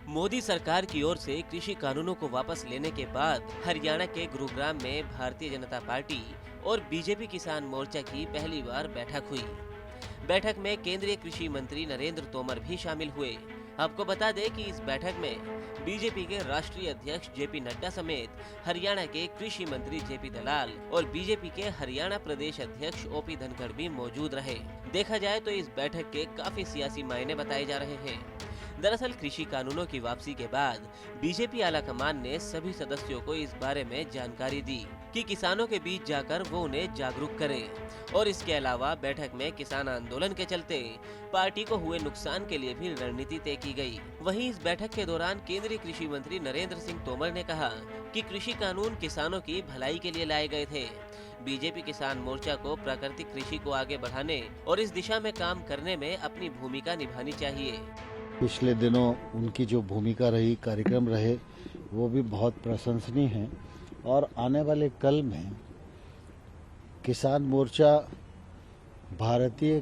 मोदी सरकार की ओर से कृषि कानूनों को वापस लेने के बाद हरियाणा के गुरुग्राम में भारतीय जनता पार्टी और बीजेपी किसान मोर्चा की पहली बार बैठक हुई। बैठक में केंद्रीय कृषि मंत्री नरेंद्र तोमर भी शामिल हुए। आपको बता दें कि इस बैठक में बीजेपी के राष्ट्रीय अध्यक्ष जेपी नड्डा समेत हरियाणा के कृषि मंत्री जेपी दलाल और बीजेपी के हरियाणा प्रदेश अध्यक्ष ओपी धनखड़ भी मौजूद रहे। देखा जाए तो इस बैठक के काफी सियासी मायने बताए जा रहे हैं। दरअसल कृषि कानूनों की वापसी के बाद बीजेपी आलाकमान ने सभी सदस्यों को इस बारे में जानकारी दी कि किसानों के बीच जाकर वो उन्हें जागरूक करें और इसके अलावा बैठक में किसान आंदोलन के चलते पार्टी को हुए नुकसान के लिए भी रणनीति तय की गई। वहीं इस बैठक के दौरान केंद्रीय कृषि मंत्री नरेंद्र सिंह तोमर ने कहा कि कृषि कानून किसानों की भलाई के लिए लाए गए थे। बीजेपी किसान मोर्चा को प्राकृतिक कृषि को आगे बढ़ाने और इस दिशा में काम करने में अपनी भूमिका निभानी चाहिए। पिछले दिनों उनकी जो भूमिका रही, कार्यक्रम रहे, वो भी बहुत प्रशंसनीय हैं और आने वाले कल में किसान मोर्चा भारतीय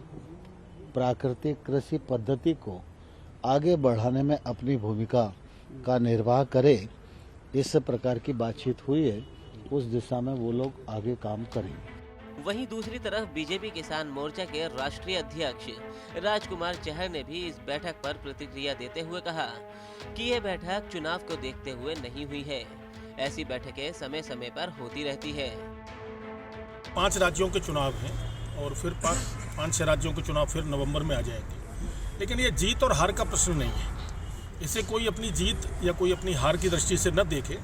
प्राकृतिक कृषि पद्धति को आगे बढ़ाने में अपनी भूमिका का निर्वाह करे। इस प्रकार की बातचीत हुई है, उस दिशा में वो लोग आगे काम करेंगे। वहीं दूसरी तरफ बीजेपी किसान मोर्चा के राष्ट्रीय अध्यक्ष राजकुमार चहर ने भी इस बैठक पर प्रतिक्रिया देते हुए कहा कि यह बैठक चुनाव को देखते हुए नहीं हुई है। ऐसी बैठकें समय समय पर होती रहती है। 5 राज्यों के चुनाव हैं और फिर 5-6 राज्यों के चुनाव फिर नवंबर में आ जाएंगे। लेकिन ये जीत और हार का प्रश्न नहीं है। इसे कोई अपनी जीत या कोई अपनी हार की दृष्टि से न देखे।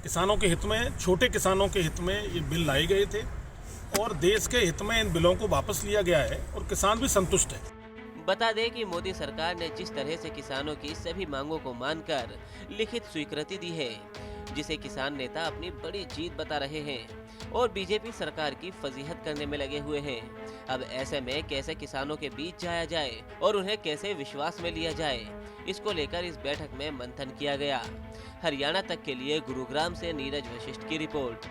किसानों के हित में, छोटे किसानों के हित में ये बिल लाए गए थे और देश के हित में इन बिलों को वापस लिया गया है और किसान भी संतुष्ट है। बता दें कि मोदी सरकार ने जिस तरह से किसानों की सभी मांगों को मानकर लिखित स्वीकृति दी है, जिसे किसान नेता अपनी बड़ी जीत बता रहे हैं और बीजेपी सरकार की फजीहत करने में लगे हुए हैं। अब ऐसे में कैसे किसानों के बीच जाया जाए और उन्हें कैसे विश्वास में लिया जाए, इसको लेकर इस बैठक में मंथन किया गया। हरियाणा तक के लिए गुरुग्राम से नीरज वशिष्ठ की रिपोर्ट।